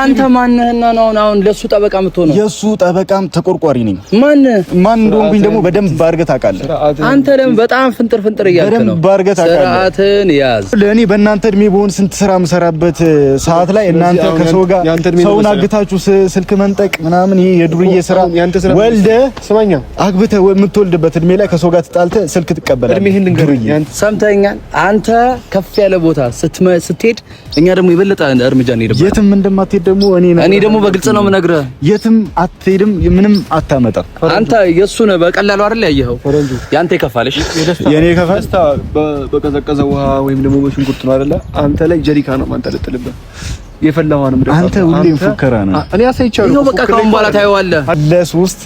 አንተ ማንህና ነው አሁን ለሱ ጠበቃ የምትሆነው? የሱ ጠበቃም ተቆርቋሪ ነኝ። ማን እንደሆንኩኝ ደግሞ በደንብ አድርገህ ታውቃለህ። አንተ ደግሞ በጣም ፍንጥር እያልክ ነው። በደንብ አድርገህ ታውቃለህ። ስርዓትን ያዝ። ለኔ በእናንተ እድሜ በሆን ስንት ስራ የምሰራበት ሰዓት ላይ እናንተ ከሰው ጋር ሰውን አግታችሁ ስልክ መንጠቅ ምናምን ይሄ የዱርዬ ስራ ወልደህ ስማኛ አግብተህ የምትወልድበት እድሜ ላይ ከሰው ጋር ተጣልተህ ስልክ ትቀበላለህ። እድሜህን ልንገርህ ሰምተኛል። አንተ ከፍ ያለ ቦታ ስትሄድ እኛ ደግሞ የበለጠ እርምጃ እንሄድበት። የትም እንደማትሄድ ደግሞ እኔ ደግሞ በግልጽ ነው የምነግርህ። የትም አትሄድም፣ ምንም አታመጣም። አንተ የሱን በቀላሉ አይደል ያየኸው? ያንተ ይከፋልሽ፣ የኔ ይከፋል። በቀዘቀዘ ውሃ ወይም ደግሞ በሽንኩርት ነው አይደለ? አንተ ላይ ጀሪካ ነው ማንጠለጥልበት የፈላዋንም ደግሞ አንተ ሁሌም ፉከራ ነው። እኔ አሳይቻለሁ። ይሄው በቃ ካሁን በኋላ ታየዋለህ። ለሶስት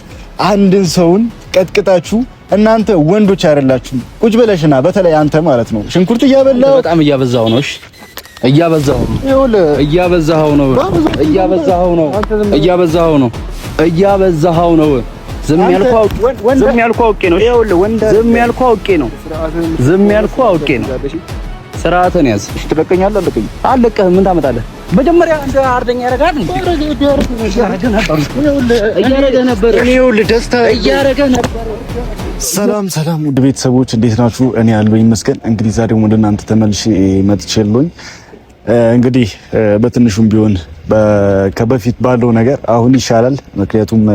አንድን ሰውን ቀጥቅጣችሁ እናንተ ወንዶች አይደላችሁም። ቁጭ ብለሽና በተለይ አንተ ማለት ነው ሽንኩርት እያበላው በጣም እያበዛው ነው። እሺ እያበዛው ነው። ዝም ያልኩህ አውቄ ነው። ስርዓትን ያዝ። እሺ ትለቀኛለህ? አለቀህ። ምን ታመጣለህ? መጀመሪያ እንደ አርደኛ ያረጋል እንዴ? እያረገ ነበር። ሰላም ውድ ቤተሰቦች እንዴት ናችሁ? እኔ ያለው ይመስገን። እንግዲህ ዛሬ ደግሞ ወደ እናንተ ተመልሼ መጥቼልኝ እንግዲህ በትንሹም ቢሆን ከበፊት ባለው ነገር አሁን ይሻላል። ምክንያቱም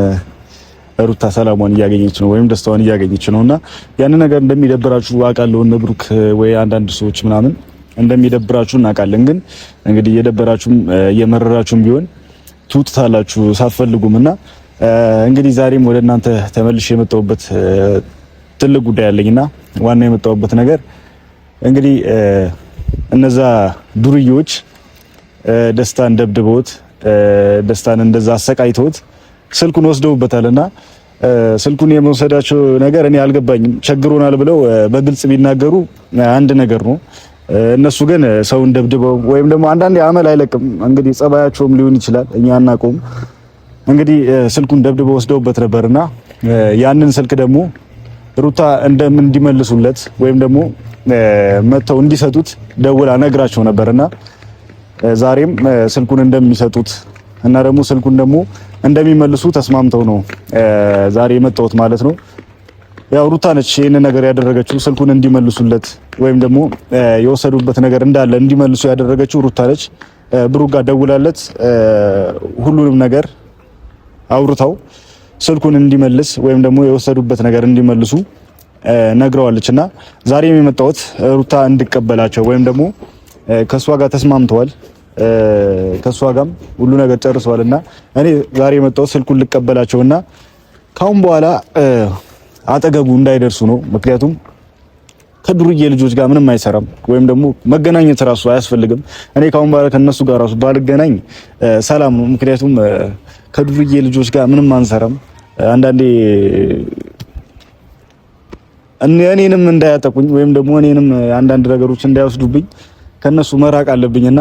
ሩታ ሰላሟን እያገኘች ነው ወይም ደስታዋን እያገኘች ነውና ያን ነገር እንደሚደብራችሁ አውቃለሁ። እነ ብሩክ ወይ አንዳንድ ሰዎች ምናምን እንደሚደብራችሁ እናውቃለን። ግን እንግዲህ እየደበራችሁም እየመረራችሁም ቢሆን ትውጣላችሁ ሳትፈልጉምና እንግዲህ ዛሬም ወደ እናንተ ተመልሼ የመጣሁበት ትልቅ ጉዳይ አለኝና ዋና የመጣሁበት ነገር እንግዲህ እነዛ ዱርዬዎች ደስታን ደብድበውት ደስታን እንደዛ አሰቃይተውት ስልኩን ወስደውበታልና ስልኩን የመውሰዳቸው ነገር እኔ አልገባኝም። ቸግሮናል ብለው በግልጽ ቢናገሩ አንድ ነገር ነው። እነሱ ግን ሰውን ደብድበው ወይም ደግሞ አንዳንዴ አመል አይለቅም እንግዲህ ጸባያቸውም ሊሆን ይችላል፣ እኛ አናውቀውም። እንግዲህ ስልኩን ደብድበው ወስደውበት ነበርና ያንን ስልክ ደግሞ ሩታ እንደምን እንዲመልሱለት ወይም ደግሞ መተው እንዲሰጡት ደውላ ነግራቸው ነበርና ዛሬም ስልኩን እንደሚሰጡት እና ደግሞ ስልኩን ደግሞ እንደሚመልሱ ተስማምተው ነው ዛሬ የመጣሁት ማለት ነው። ያው ሩታ ነች ይሄን ነገር ያደረገችው፣ ስልኩን እንዲመልሱለት ወይም ደግሞ የወሰዱበት ነገር እንዳለ እንዲመልሱ ያደረገችው ሩታ ነች። ብሩክ ጋር ደውላለት ሁሉንም ነገር አውርታው ስልኩን እንዲመልስ ወይም ደግሞ የወሰዱበት ነገር እንዲመልሱ ነግረዋለችና ዛሬም የመጣሁት ሩታ እንድቀበላቸው ወይም ደግሞ ከሷ ጋር ተስማምተዋል። ከሷ ጋርም ሁሉ ነገር ጨርሰዋልና እኔ ዛሬ የመጣሁት ስልኩን ልቀበላቸውና ካሁን በኋላ አጠገቡ እንዳይደርሱ ነው። ምክንያቱም ከዱርዬ ልጆች ጋር ምንም አይሰራም ወይም ደግሞ መገናኘት ራሱ አያስፈልግም። እኔ ካሁን በኋላ ከነሱ ጋር ራሱ ባልገናኝ ሰላም ነው። ምክንያቱም ከዱርዬ ልጆች ጋር ምንም አንሰራም። አንዳንዴ እኔንም እንዳያጠቁኝ ወይም ደግሞ እኔንም አንዳንድ ነገሮች እንዳይወስዱብኝ ከነሱ መራቅ አለብኝና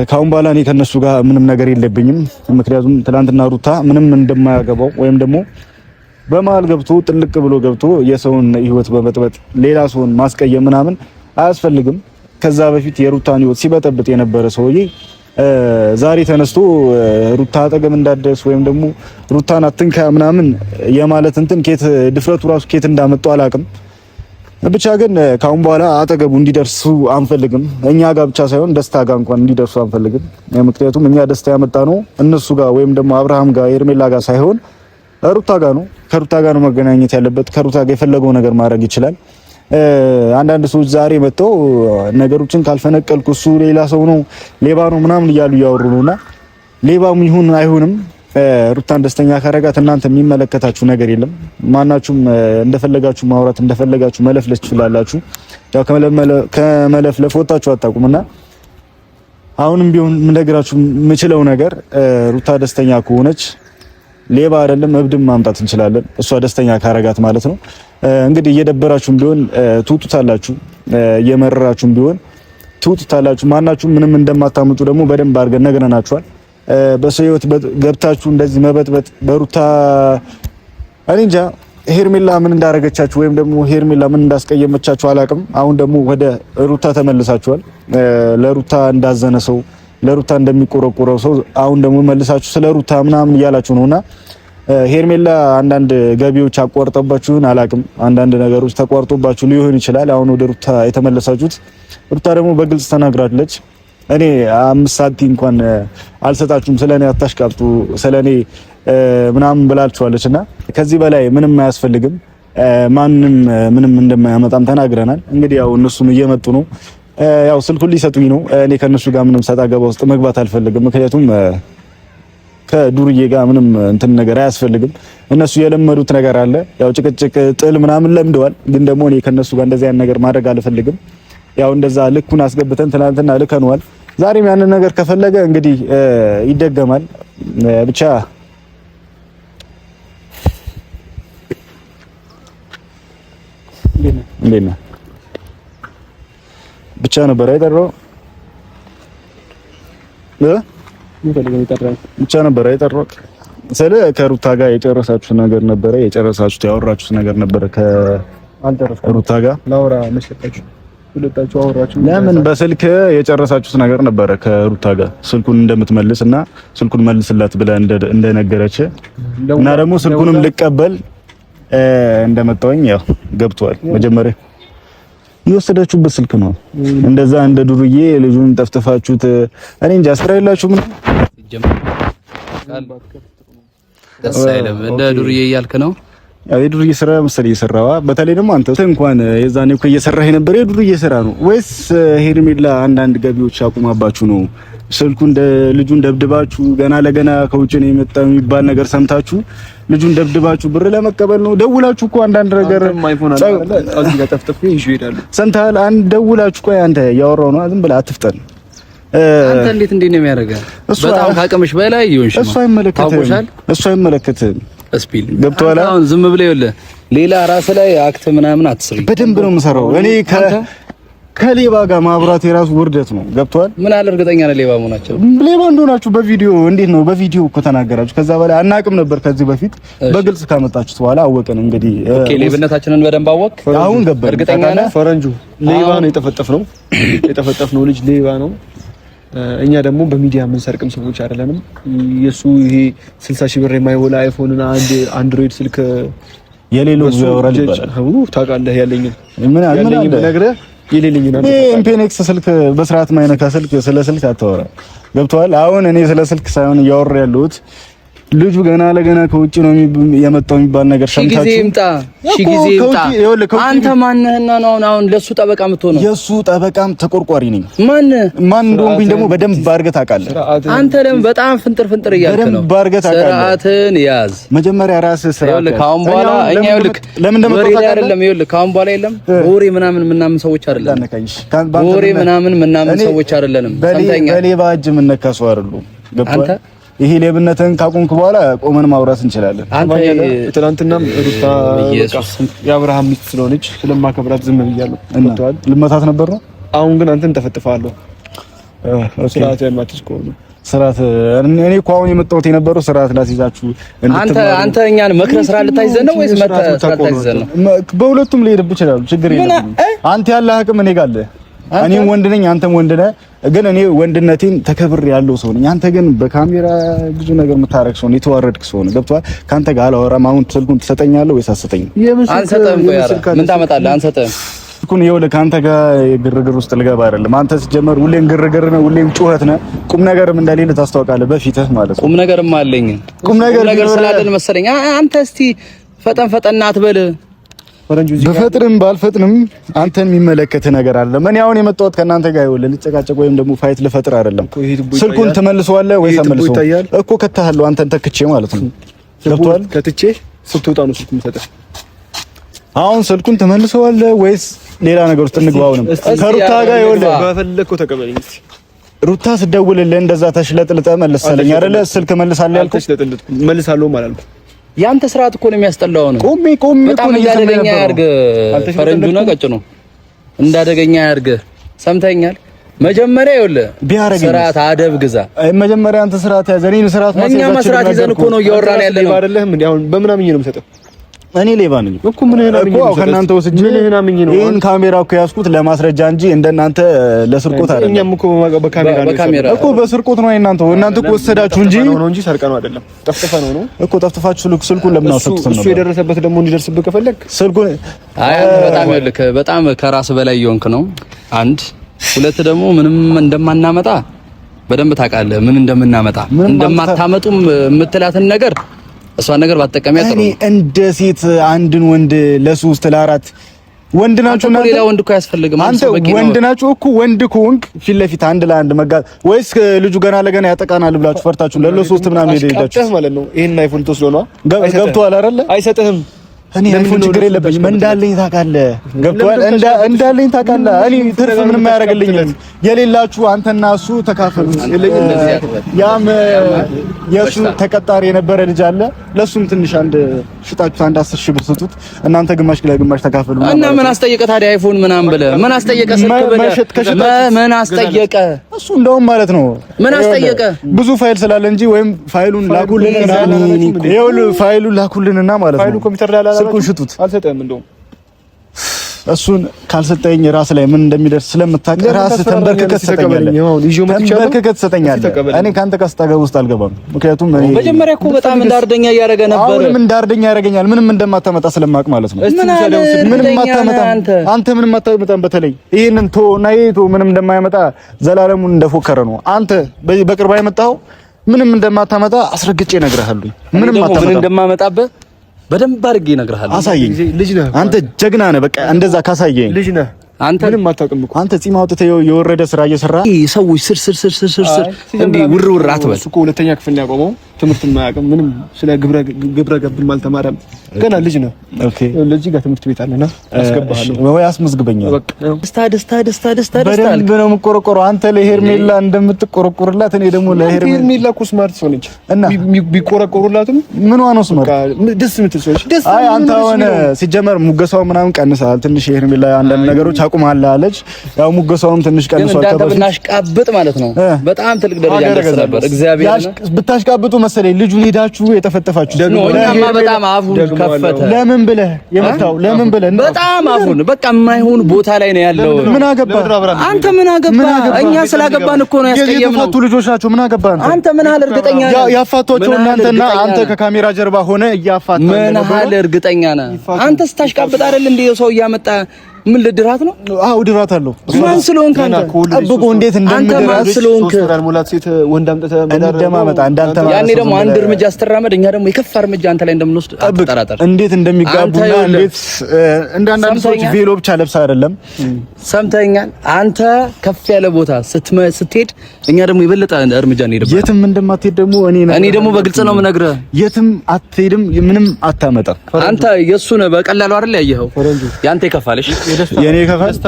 ካሁን በኋላ እኔ ከነሱ ጋር ምንም ነገር የለብኝም። ምክንያቱም ትናንትና ሩታ ምንም እንደማያገባው ወይም ደግሞ በመሀል ገብቶ ጥልቅ ብሎ ገብቶ የሰውን ሕይወት በመጥበጥ ሌላ ሰውን ማስቀየም ምናምን አያስፈልግም። ከዛ በፊት የሩታን ሕይወት ሲበጠብጥ የነበረ ሰውዬ ዛሬ ተነስቶ ሩታ አጠገብ እንዳደረስ ወይም ደግሞ ሩታን አትንካ ምናምን የማለት እንትን ድፍረቱ ራሱ ኬት እንዳመጣው አላውቅም። ብቻ ግን ካሁን በኋላ አጠገቡ እንዲደርሱ አንፈልግም። እኛ ጋር ብቻ ሳይሆን ደስታ ጋር እንኳን እንዲደርሱ አንፈልግም። ምክንያቱም እኛ ደስታ ያመጣ ነው እነሱ ጋር ወይም ደግሞ አብርሃም ጋር ሄርሜላ ጋር ሳይሆን ሩታ ጋር ነው። ከሩታ ጋር ነው መገናኘት ያለበት። ከሩታ ጋር የፈለገው ነገር ማድረግ ይችላል። አንዳንድ ሰዎች ዛሬ መጥተው ነገሮችን ካልፈነቀልኩ እሱ ሌላ ሰው ነው ሌባ ነው ምናምን እያሉ እያወሩ ነውና ሌባም ይሁን አይሁንም ሩታን ደስተኛ ካረጋት እናንተ የሚመለከታችሁ ነገር የለም። ማናችሁም እንደፈለጋችሁ ማውራት እንደፈለጋችሁ መለፍለስ ትችላላችሁ። ያው ከመለፍለፍ ወጣችሁ አታውቁምና አሁንም ቢሆን የምነግራችሁ የምችለው ነገር ሩታ ደስተኛ ከሆነች ሌባ አይደለም እብድም ማምጣት እንችላለን፣ እሷ ደስተኛ ካረጋት ማለት ነው። እንግዲህ እየደበራችሁም ቢሆን ትውጡታላችሁ፣ እየመረራችሁም ቢሆን ትውጡታላችሁ። ማናችሁም ምንም እንደማታመጡ ደግሞ በደንብ አድርገን ነግረናችኋል። በሰው ሕይወት ገብታችሁ እንደዚህ መበጥበጥ በሩታ እኔ እንጃ ሄርሜላ ምን እንዳረገቻችሁ ወይም ደግሞ ሄርሜላ ምን እንዳስቀየመቻችሁ አላቅም። አሁን ደግሞ ወደ ሩታ ተመልሳችኋል። ለሩታ እንዳዘነ ሰው ለሩታ እንደሚቆረቆረው ሰው አሁን ደግሞ መልሳችሁ ስለ ሩታ ምናምን እያላችሁ ነውና ሄርሜላ አንዳንድ ገቢዎች አቋርጠባችሁን አላቅም። አንዳንድ ነገሮች ተቋርጦባችሁ ሊሆን ይችላል አሁን ወደ ሩታ የተመለሳችሁት። ሩታ ደግሞ በግልጽ ተናግራለች። እኔ 5 ሳንቲም እንኳን አልሰጣችሁም፣ ስለኔ አታሽቃብጡ፣ ስለኔ ምናምን ብላችኋለችና ከዚህ በላይ ምንም አያስፈልግም። ማንንም ምንም እንደማያመጣም ተናግረናል። እንግዲህ ያው እነሱም እየመጡ ነው። ያው ስልኩን ሊሰጡኝ ነው። እኔ ከነሱ ጋር ምንም ሰጣ ገባ ውስጥ መግባት አልፈልግም። ምክንያቱም ከዱርዬ ጋር ምንም እንትን ነገር አያስፈልግም። እነሱ የለመዱት ነገር አለ። ያው ጭቅጭቅ፣ ጥል ምናምን ለምደዋል። ግን ደግሞ እኔ ከነሱ ጋር እንደዚህ አይነት ነገር ማድረግ አልፈልግም። ያው እንደዛ ልኩን አስገብተን ትናንትና ልከነዋል። ዛሬም ያንን ነገር ከፈለገ እንግዲህ ይደገማል። ብቻ እንዴና ብቻ ነበር አይጠራው ብቻ ነበር አይጠራው ስለ ከሩታ ጋር የጨረሳችሁት ነገር ነበረ፣ ያወራችሁት ነገር ነበረ ከሩታ ጋር ላውራ መሸጣችሁ ሁለታችሁ አወራችሁ። ለምን በስልክ የጨረሳችሁት ነገር ነበረ ከሩታ ጋር ስልኩን እንደምትመልስ እና ስልኩን መልስላት ብላ እንደነገረች እና ደግሞ ስልኩንም ልቀበል እንደመጣሁኝ ያው ገብቷል። መጀመሪያ የወሰዳችሁበት ስልክ ነው። እንደዛ እንደ ዱርዬ ልጁን ጠፍጥፋችሁት እኔ እንጃ ስራ የላችሁም ነው ደስ አይልም። እንደ ዱርዬ እያልክ ነው። ያው የዱርዬ ስራ መሰለኝ እየሰራዋ። በተለይ ደግሞ አንተ እንኳን የዛኔ እኮ እየሰራህ የነበረ የዱርዬ ስራ ነው ወይስ ሄርሜላ አንዳንድ ገቢዎች አቁማባችሁ ነው? ስልኩን ልጁን ደብድባችሁ ገና ለገና ከውጭ ነው የመጣው የሚባል ነገር ሰምታችሁ ልጁን ደብድባችሁ ብር ለመቀበል ነው? ደውላችሁ እኮ አንዳንድ ነገር እዚህ ጋር ጠፍጥፍ ይሄዳሉ። ሰምተሃል? አንድ ደውላችሁ ቆይ አንተ ያወራው ነው። ዝም ብለህ አትፍጠን። አንተ እንዴት ነው የሚያደርገው? በጣም ካቀምሽ በላይ ይሆንሽ ነው። እሱ አይመለከትም። ስፒል ገብቶሃል? አሁን ዝም ብለህ ይኸውልህ ሌላ ራስ ላይ አክት ምናምን አትስሪ። በደንብ ነው የምሰራው እኔ ከሌባ ጋር ማብራት የራሱ ውርደት ነው። ገብቷል? ምን አለ እርግጠኛ ነህ ሌባ መሆናቸው? ሌባ እንደሆናችሁ በቪዲዮ እንዴት ነው በቪዲዮ እኮ ተናገራችሁ። ከዛ በላይ አናቅም ነበር። ከዚህ በፊት በግልጽ ካመጣችሁት በኋላ አወቀን። እንግዲህ ኦኬ ሌብነታችንን በደንብ አወቅ። አሁን ገባኝ። እርግጠኛ ነህ? ፈረንጁ ሌባ ነው የጠፈጠፍነው ልጅ ሌባ ነው። እኛ ደግሞ በሚዲያ የምንሰርቅም ሰዎች አይደለንም። የሱ ይሄ 60 ሺህ ብር የማይሞላ አይፎንና አንድ አንድሮይድ ስልክ የሌለው ያወራል ይባላል። ታውቃለህ ያለኝን ነግረህ ይሌልኝ ነው ኢምፔኔክስ ስልክ በስርዓት ማይነካ ስልክ ስለ ስልክ አታወራ። ገብቷል? አሁን እኔ ስለ ስልክ ሳይሆን እያወራ ያለሁት ልጁ ገና ለገና ከውጭ ነው የመጣው የሚባል ነገር ሰምታችሁ ሺ ጊዜ ይምጣ። አንተ ማንህና ነው አሁን ለሱ ጠበቃ የምትሆነው? የሱ ጠበቃም ተቆርቋሪ ነኝ። ማን እንደሆንኩኝ ደግሞ በደንብ አድርገህ ታውቃለህ። አንተ ለምን በጣም ፍንጥር እያልክ ነው? በደንብ አድርገህ ታውቃለህ። ስርዓትን ያዝ መጀመሪያ ራስህ ስርዓት። ይኸውልህ ካሁን በኋላ እኛ ለምን አይደለም ይኸውልህ ካሁን በኋላ የለም ወሬ ምናምን ሰዎች አይደለም። ወሬ ምናምን ሰዎች አይደለንም። በሌባ እጅ የምነካ ሰው አይደሉም። ገብቶሃል? ይሄ ሌብነትን ካቆምክ በኋላ ቆመን ማውራት እንችላለን። አንተ ትናንትናም ሩታ የአብርሃም ሚስት ስለሆነች ስለማከብራት ዝም ብያለሁ። እንተዋል ልመታት ነበር ነው። አሁን ግን አንተን ተፈጥፋለሁ። ስርዓት ያማትስ ከሆነ ስርዓት እኔ እኮ አሁን የመጣሁት የነበረው ስርዓት ላስይዛችሁ አንተ እኛን መክረህ ስራ ልታይዘን ነው ወይስ መጣ ስራ ልታይዘን ነው? በሁለቱም ሊሄድብ ይችላል። ችግር የለም። አንተ ያለህ አቅም እኔ ጋር አለ። እኔም ወንድ ነኝ፣ አንተም ወንድ ነህ። ግን እኔ ወንድነቴን ተከብር ያለው ሰው ነኝ። አንተ ግን በካሜራ ብዙ ነገር የምታረግ ሰው ነህ፣ የተዋረድክ ሰው ነህ። ገብቶሃል? ካንተ ጋር አላወራም። አሁን ስልኩን ትሰጠኛለህ ወይስ አትሰጠኝም? አንሰጥም። ምን ታመጣለህ? አንሰጥም። ስልኩን ይኸውልህ፣ ካንተ ጋር ግርግር ውስጥ ልገባ አይደለም። አንተ ሲጀመር ሁሌም ግርግር ነው፣ ሁሌም ጩኸት ነህ። ቁም ነገርም እንደሌለ ታስታውቃለህ በፊትህ ማለት ነው። ቁም ነገርም አለኝ። ቁም ነገር ስላለን መሰለኝ። አንተ እስቲ ፈጠን አትበል። በፈጥንም ባልፈጥንም አንተን የሚመለከት ነገር አለ። ምን ያውን የመጣሁት ከእናንተ ጋር ይኸውልህ ልጨቃጨቅ ወይም ደግሞ ፋይት ልፈጥር አይደለም። ስልኩን ትመልሰዋለህ ወይስ አትመልሰውም እኮ ከተሃለሁ አንተን ተክቼ ማለት ነው። ገብቶሃል? ከትቼ ስትወጣ ነው ስልኩን ሰጠህ። አሁን ስልኩን ትመልሰዋለህ ወይስ ሌላ ነገር ውስጥ እንግባውንም? ከሩታ ጋር ይኸውልህ በፈለከው ተቀበለኝ። ሩታ ስደውልልህ እንደዛ ተሽለጥልጠህ መለሰለኝ አይደለ? ስልክ መልሳለሁ ያልኩት መልሳለሁ ማለት ነው። ያንተ ስርዓት እኮ ነው የሚያስጠላው ነው። ቆሜ በጣም እንዳደገኛ ያርግ። ፈረንጁ ነው ቀጭ ነው እንዳደገኛ ያርግ። ሰምተኛል። መጀመሪያ ይኸውልህ ስርዓት አደብ ግዛ። መጀመሪያ አንተ ስርዓት ያዘ። እኔን ስርዓት ማስያዛችን እኛ ስርዓት ይዘን እኮ ነው እያወራን ያለነው አይደለም እንዴ? አሁን በምናምን ነው የምሰጠው እኔ ሌባ ነኝ እኮ ምን እኮ ከእናንተ ወስጄ ይሄን ካሜራ እኮ ያዝኩት ለማስረጃ እንጂ እንደናንተ ለስርቆት አይደለም። እኛም እኮ በካሜራ እኮ በስርቆት ነው እናንተ እኮ ወሰዳችሁ እንጂ ሰርቀነው አይደለም። ጠፍጥፈነው ነው እኮ ጠፍጥፋችሁ ስልኩን ለምን አሰጡት ነው? እሱ የደረሰበት ደግሞ እንዲደርስብህ ከፈለክ ስልኩን በጣም ከራስ በላይ እየሆንክ ነው። አንድ ሁለት ደግሞ ምንም እንደማናመጣ በደንብ ታውቃለህ። ምን እንደምናመጣ እንደማታመጡም የምትላትን ነገር እሷን ነገር ባትጠቀሚያት ነው። እኔ እንደ ሴት አንድን ወንድ ለሶስት ለአራት ወንድ ናችሁ እና ሌላ ወንድ እኮ ያስፈልግም። አንተ ወንድ ናችሁ እኮ ወንድ ከሆንክ ፊት ለፊት አንድ ለአንድ መጋጥ ወይስ ልጁ ገና ለገና ያጠቃናል ብላችሁ ፈርታችሁ ለሶስት ምናምን ሄዳችሁ ማለት ነው። ይሄን አይፎን ተወስዶ ነው ገብቷል አይደለ? አይሰጥህም። እኔ አይፎን ችግር የለብኝም እንዳለኝ ታውቃለህ። ገብቷል እንዳለኝ ታውቃለህ። እኔ ትርፍ ምንም አያደርግልኝም። የሌላችሁ አንተና እሱ ተካፈሉ። ያም የሱ ተቀጣሪ የነበረ ልጅ አለ። ለሱም ትንሽ አንድ ሽጣችሁ አንድ 10 ሺህ ብር ስጡት። እናንተ ግማሽ ለግማሽ ተካፈሉ። እና ምን አስጠየቀ ታዲያ? አይፎን ምናምን ብለህ ምን አስጠየቀ? ስልክ ብለህ ምን አስጠየቀ? እሱ እንደውም ማለት ነው ምን አስጠየቀ? ብዙ ፋይል ስላለ እንጂ ወይም ፋይሉን ላኩልንና ይኸውልህ ፋይሉን ላኩልንና ማለት ነው ፋይሉ ኮምፒውተር ላይ ስልኩን ሽጡት። አልሰጠህም እንደውም እሱን ካልሰጠኝ ራስ ላይ ምን እንደሚደርስ ስለምታውቅ ራስ ተንበርክከት ትሰጠኛለህ። እኔ ካንተ ከስታገብ ውስጥ አልገባም። ምክንያቱም እኔ መጀመሪያ እኮ በጣም እንዳርደኛ እያደረገ ነበር። አሁንም እንዳርደኛ ያደርገኛል። ምንም እንደማታመጣ ስለማውቅ ማለት ነው። ምንም አታመጣ አንተ ምንም አታመጣም። በተለይ ይሄንን ምንም እንደማያመጣ ዘላለሙን እንደፎከረ ነው። አንተ በቅርብ ያመጣው ምንም እንደማታመጣ አስረግጬ እነግርሃለሁ። ምንም እንደማመጣበት በደንብ አድርጌ እነግርሃለሁ። አሳየኝ። አንተ ጀግና ነህ። በቃ እንደዛ ካሳየኝ ልጅ ነህ አንተ። ምንም አታውቅም እኮ አንተ። ጺም አውጥተህ የወረደ ስራ እየሰራ ሰዎች ስር እንዴ ውር አትበል። እሱ እኮ ሁለተኛ ክፍል ነው ያቆመው። ትምህርት የማያውቅም ምንም ስለ ግብረ ገብም አልተማረም። ገና ልጅ ነው። ኦኬ ለዚህ ጋር ትምህርት ቤት አለና አስገባሃለሁ ወይ አስመዝግበኛል። ደስታ በደንብ ነው የምቆረቆረው። አንተ ለሄርሜላ እንደምትቆረቆርላት እኔ ደግሞ ሄርሜላ እኮ ስማርት ሰው ነች እና ቢቆረቆሩላትም ምን ነው ስማርት ደስ የምትል ሰው ነች። ደስ አይ አንተ ሆነ ሲጀመር ሙገሳው ምናምን ቀንሳል ትንሽ። ሄርሜላ አንዳንድ ነገሮች አቁማላ አለች። ያው ሙገሳውም ትንሽ ቀንሷል። ግን እንዳንተ ብናሽቃብጥ ማለት ነው በጣም ትልቅ ደረጃ እንደርስ ነበር። እግዚአብሔር ብታሽቃብጡ መሰለኝ ልጁን ሄዳችሁ የጠፈጠፋችሁ እኛማ በጣም አፉን ከፈተ። ለምን ብለህ የመታው ለምን ብለህ በጣም አፉን በቃ የማይሆን ቦታ ላይ ነው ያለው። ምን አገባ አንተ? ምን አገባ? እኛ ስላገባን እኮ ነው ያስቀየምነው። የፋቱ ልጆች ናቸው። ምን አገባ አንተ? ምን ያህል እርግጠኛ ነህ? ያፋቷቸው እናንተና አንተ ከካሜራ ጀርባ ሆነ እያፋታ ምን ያህል እርግጠኛ ነህ? አንተ ስታሽቃብጥ አይደል እንዴ ሰው እያመጣ ምን ልድራት ነው? አዎ ድራት አለው። ማን ስለሆንክ አንተ ጠብቆ እንዴት እንደምድራት ስለሆንክ ሞላት ሴት ወንድ አምጥተህ እንደማመጣ እንዳንተ ያኔ ደግሞ አንድ እርምጃ ስትራመድ እኛ ደግሞ የከፋ እርምጃ አንተ ላይ እንደምንወስድ አትጠራጠር። እንዴት እንደሚጋቡና እንዴት እንዳንዳንድ ሰዎች ቬሎ ብቻ ለብሳ አይደለም። ሰምተኛል። አንተ ከፍ ያለ ቦታ ስትሄድ እኛ ደግሞ የበለጠ እርምጃ እንሄድበት። የትም እንደማትሄድ ደግሞ እኔ ደግሞ በግልጽ ነው የምነግርህ። የትም አትሄድም፣ ምንም አታመጣም። አንተ የሱን በቀላሉ አይደል ያየኸው? ያንተ ይከፋልሽ የኔ ከፋ ደስታ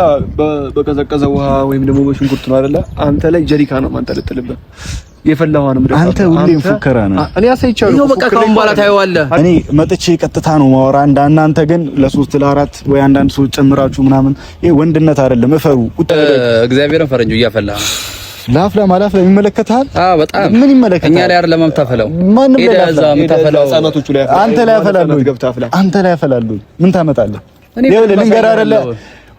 በቀዘቀዘ ውሃ ወይም ደግሞ በሽንኩርት ነው አይደለ? አንተ ላይ ጀሪካ ነው ማንጠለጥልበት የፈላው ነው። አንተ ሁሌም ፉከራ ነው። እኔ አሳይቻለሁ። ይሄው በቃ ካሁን በኋላ ታየዋለህ። እኔ መጥቼ ቀጥታ ነው ማወራ። እናንተ ግን ለሶስት ለአራት ወይ አንዳንድ ሰዎች ጨምራችሁ ምናምን ይሄ ወንድነት አይደለም። እፈሩ። እግዚአብሔርን ፈረንጁ እያፈላ ላፍላ ማላፍላ ይመለከታል። በጣም ምን ይመለከታል? እኛ ላይ አይደለም የምታፈላው። ማንም ላይ የምታፈላው ህፃናቶቹ ላይ አንተ ላይ ያፈላሉ። አንተ ላይ ያፈላሉ። ምን ታመጣለህ? ይኸውልህ ልንገር አይደለ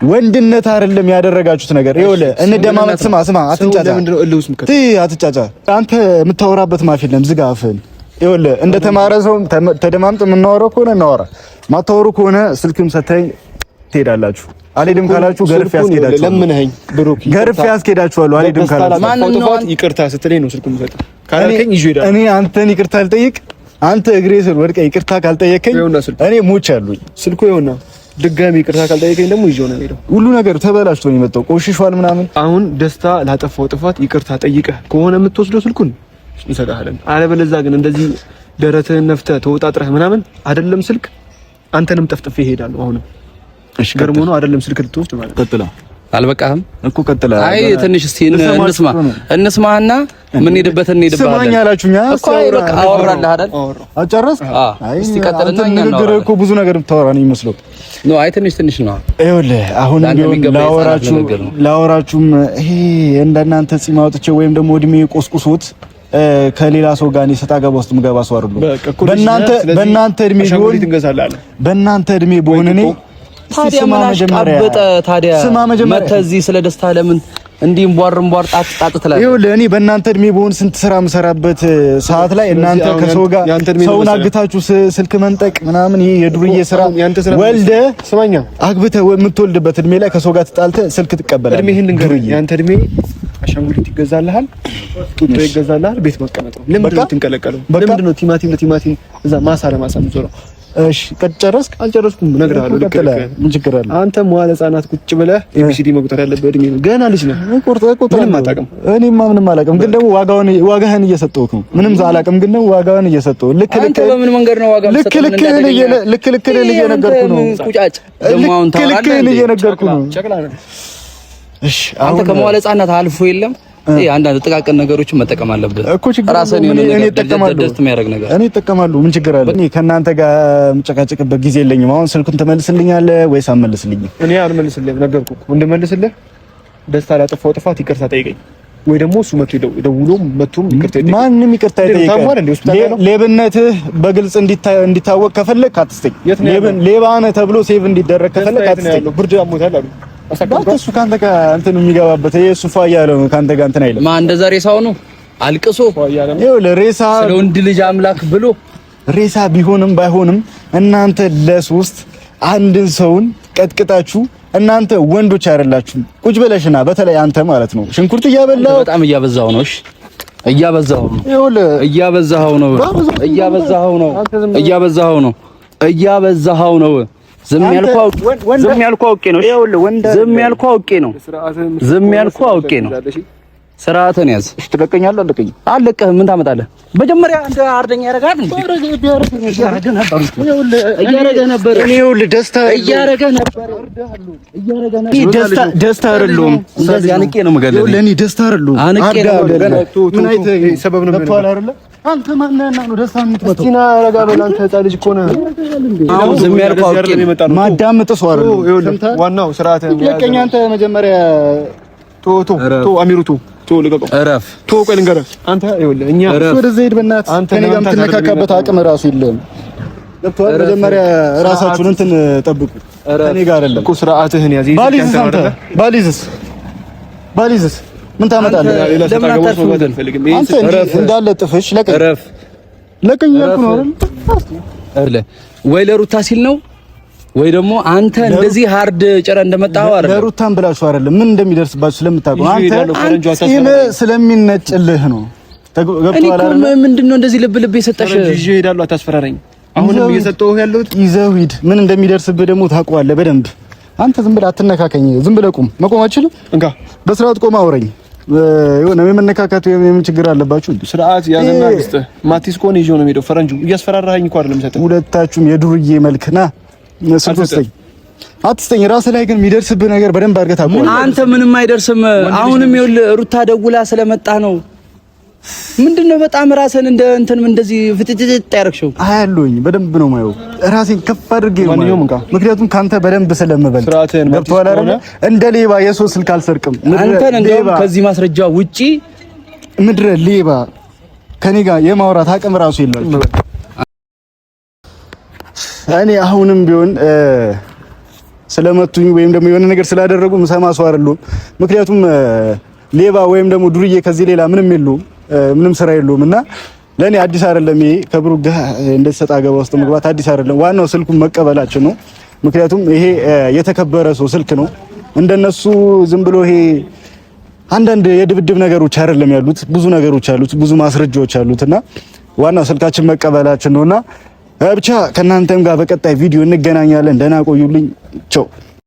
ወንድነት አይደለም ያደረጋችሁት ነገር። ይኸውልህ እንደማመጥ ስማ አትንጫጫ። ለምንድነው እልውስ ምከት አትጫጫ። አንተ የምታወራበት ማፍ የለም። ዝጋ አፍህን። ይኸውልህ እንደተማረ ሰው ተደማምጥ የምናወራው ከሆነ እናወራ፣ ማታወሩ ከሆነ ስልክም ሰተኝ ትሄዳላችሁ። አልሄድም ካላችሁ ገርፍ ያስኬዳችሁ። ለምንኸኝ ብሩክ ገርፍ ያስኬዳችኋል። አልሄድም ካላችሁ ማንነው ይቅርታ ስትለኝ ነው ስልኩን ሰጥ ካላልከኝ ይዤ እሄዳለሁ። እኔ አንተን ይቅርታ ልጠይቅ? አንተ እግሬ ስር ወድቀህ ይቅርታ ካልጠየቀኝ እኔ ሞቻለሁ። ስልኩ ይኸውና ድጋሚ ይቅርታ ካልጠየቀኝ ደግሞ ይዤው ነው የምሄደው። ሁሉ ነገር ተበላሽቶ ነው የመጣው። ቆሽሿል ምናምን። አሁን ደስታ ላጠፋው ጥፋት ይቅርታ ጠይቀህ ከሆነ የምትወስደው ስልኩን እንሰጣለን። አለበለዚያ ግን እንደዚህ ደረትህን ነፍተህ ተወጣጥረህ ምናምን አይደለም ስልክ አንተንም ጠፍጥፌ እሄዳለሁ። አሁንም እሺ ገርሞ ነው አይደለም ስልክ ልትወስድ ማለት ቀጥላ አልበቃህም እኮ ቀጥላ። አይ ትንሽ እስቲ እንስማና ምን ሄድበት እንሄድባለን። ስማኝ አላችሁኛ እኮ በቃ አወራለህ አይደል? አጨረስ። አይ እስቲ ቀጥልና እኛ ነው ነገር እኮ ብዙ ነገር ብታወራ ነው የሚመስለው። አይ ትንሽ ነው። ይኸውልህ አሁን ላወራችሁም ይሄ እንደናንተ ጺም አውጥቼ ወይም ደግሞ እድሜ ቆስቁሶት ከሌላ ሰው ጋር ሰጣ ገባ ውስጥ ምገባ ሰው አይደለም። በእናንተ እድሜ በሆነ እኔ ታዲያ ታዲያ መተህ እዚህ ስለ ደስታ ለምን እንዲህ እንቧር ጣጥ ትላለህ? ይኸውልህ እኔ በእናንተ እድሜ በሆነ ስንት ስራ የምሰራበት ሰዓት ላይ እናንተ ከሰው ጋር ሰውን አግታችሁ ስልክ መንጠቅ ምናምን ይሄ የዱርዬ ስራ ወልደህ ስማኛ አግብተህ የምትወልድበት እድሜ ላይ ከሰው ጋር ተጣልተህ ስልክ ትቀበላለህ። እድሜህን ልንገርህ፣ ያንተ እድሜ አሻንጉሊት ይገዛልሃል፣ ጡጦ ይገዛልሃል፣ ቤት መቀመጥ ነው። ለምንድን ነው የምትንቀለቀለው? ለምንድን ነው ቲማቲም ለቲማቲም እዛ ማሳ ለማሳ የምትዞረው? እሺ ጨረስክ? አልጨረስኩም፣ እነግርሃለሁ። ምን ችግር አለ? አንተ መዋለ ህጻናት ቁጭ ብለህ ኤቢሲዲ መቁጠር ያለበት እድሜ ነው። ገና ልጅ ነህ። ምንም አታውቅም። እኔማ ምንም አላውቅም፣ ግን ደግሞ ዋጋህን እየሰጠሁህ ነው። ምንም አላውቅም፣ ግን ደግሞ ዋጋህን እየሰጠሁህ። ልክ በምን መንገድ ነው ዋጋ ልክ እየነገርኩህ ነው። ቁጫጭ ደግሞ አሁን ታውቃለህ፣ እየነገርኩህ ነው። እሺ አንተ ከመዋለ ህጻናት አልፎ የለም አንዳንድ ጥቃቅን ነገሮችን መጠቀም አለብህ እኮ። ራስህን እኔ እጠቀማለሁ። ምን ችግር አለ? እኔ ከእናንተ ጋር የምጨቃጨቅበት ጊዜ የለኝም። አሁን ስልኩን ትመልስልኛለህ ወይስ አትመልስልኝም? እኔ አልመልስልህም። ነገርኩህ እንደመልስልህ ደስታ ላጠፋው ጥፋት ይቅርታ ጠይቀኝ፣ ወይ ደግሞ እሱ መቶም ይቅርታ ይጠይቀኝ። ማንም ይቅርታ ይጠይቀኝ። ሌብነትህ በግልጽ እንዲታወቅ ከፈለክ አትስጠኝ። ሌባ ነህ ተብሎ ሴቭ እንዲደረግ ከፈለክ አትስጠኝ። ብርድ አሞታል አሉ እሱ ካንተ ጋር እንትን የሚገባበት እሱ ፋያለው ነው። ካንተ ጋር እንትን አይልም። ማን እንደዛ ሬሳው ነው አልቅሶ ይኸውልህ፣ ሬሳ ስለ ወንድ ልጅ አምላክ ብሎ ሬሳ ቢሆንም ባይሆንም እናንተ ለሶስት አንድን ሰውን ቀጥቅጣችሁ እናንተ ወንዶች አይደላችሁም። ቁጭ ብለሽና በተለይ አንተ ማለት ነው ሽንኩርት እያበላው በጣም እያበዛው ነው። እሺ እያበዛው ነው። ይኸውልህ እያበዛው ነው። ዝም ያልኩህ አውቄ ነው። ስርዓትን ያዝ። እሺ ትለቀኛለህ? አለቀኝ። አለቀህ። ምን ታመጣለህ? መጀመሪያ እንደ አርደኛ ያረጋል እንዴ? እያረገ ነበር። ደስታ አይደለም። እንደዚህ አንቄ ነው የምገልህ። ለኔ ደስታ አይደለም። አንቄ ነው። ምን አይተህ ሰበብ ነው አይደለ? አንተ ማንነህ ነው ደስታ የምትመጣው? እስኪና ረጋ በል አንተ ህፃን ልጅ እኮ ነህ። አሁን ዝም ያልኩህ አውቄ ነው። ማዳመጥ ሰው አይደለም። ዋናው ስርዓትህን ለቀኝ። አንተ መጀመሪያ አሚሩቱ ልቀቀው። እረፍ። ቆይ ልንገርህ። አንተ ይኸውልህ እኛ ወደዚህ ሂድ በእናትህ። ከእኔ ጋር የምትነካካበት አቅም እራሱ የለህም። ገብቶሃል? መጀመሪያ እራሳችሁን እንትን ጠብቁ። ከእኔ ጋር አይደለም እኮ ስርዓትህን ያዝ። ባሊዝስ ምን ታመጣለህ? ለምን አታርፍም? አንተ እንዳለ ጥፍሽ ለቀኝ ያልኩህ ነው አይደል? ወይ ለሩታ ሲል ነው ወይ ደግሞ አንተ እንደዚህ ሃርድ ጨረ እንደመጣው አይደል? ለሩታን ብላችሁ አይደለም ምን እንደሚደርስባችሁ ስለምታውቁ አንተ ስለሚነጭልህ ነው። ገብቶሃል አይደል? ምንድነው እንደዚህ ልብ የሰጠሽ? ይዤ እሄዳለሁ። አታስፈራረኝ። አሁንም እየሰጠሁህ ያለሁት ይዘው ሂድ። ምን እንደሚደርስብህ ደግሞ ታውቀዋለህ በደንብ። አንተ ዝም ብለህ አትነካከኝ። ዝም ብለህ ቁም። መቆም አትችልም? እንካ በስርዓት ቆም አውረኝ። የሆነ የመነካካት የምን ችግር አለባችሁ? ስርዓት ያዘና ግስጥ ማቲስ ኮን ይዤው ነው የምሄደው። ፈረንጁ እያስፈራራኸኝ እኮ አይደለም ሰጠህ። ሁለታችሁም የዱርዬ መልክና አትስጠኝ። ራስህ ላይ ግን የሚደርስብህ ነገር በደንብ አድርገህ ታውቀዋለህ። አንተ ምንም አይደርስም። አሁንም ይኸውልህ ሩታ ደውላ ስለመጣ ነው። ምንድነው በጣም ራስህን እንደ እንትን እንደዚህ ፍጥጥጥ ያረክሽው? አያለሁኝ በደንብ ነው የማየው። ራሴን ከፍ አድርጌ ነው የማየው። ምክንያቱም ካንተ በደንብ ስለምበልጥ። ገብቶሃል አይደል? እንደ ሌባ የሰው ስልክ አልሰርቅም። አንተ እንደውም ከዚህ ማስረጃ ውጪ ምድረ ሌባ ከኔ ጋር የማውራት አቅም ራሱ የላችሁ። እኔ አሁንም ቢሆን ስለመቱኝ ወይም ደግሞ የሆነ ነገር ስላደረጉ ምሰማ ሰው አይደለሁም። ምክንያቱም ሌባ ወይም ደግሞ ዱርዬ ከዚህ ሌላ ምንም የለውም፣ ምንም ስራ የለውም። እና ለኔ አዲስ አይደለም ይሄ ከብሩክ ጋር እንደተሰጣ ገባ ውስጥ መግባት አዲስ አይደለም። ዋናው ስልኩን መቀበላችን ነው። ምክንያቱም ይሄ የተከበረ ሰው ስልክ ነው። እንደነሱ ዝም ብሎ ይሄ አንዳንድ የድብድብ ነገሮች አይደለም ያሉት፣ ብዙ ነገሮች አሉት፣ ብዙ ማስረጃዎች አሉትና ዋናው ስልካችን መቀበላችን ነውና ብቻ ከእናንተም ጋር በቀጣይ ቪዲዮ እንገናኛለን። ደህና ቆዩልኝ። ቻው።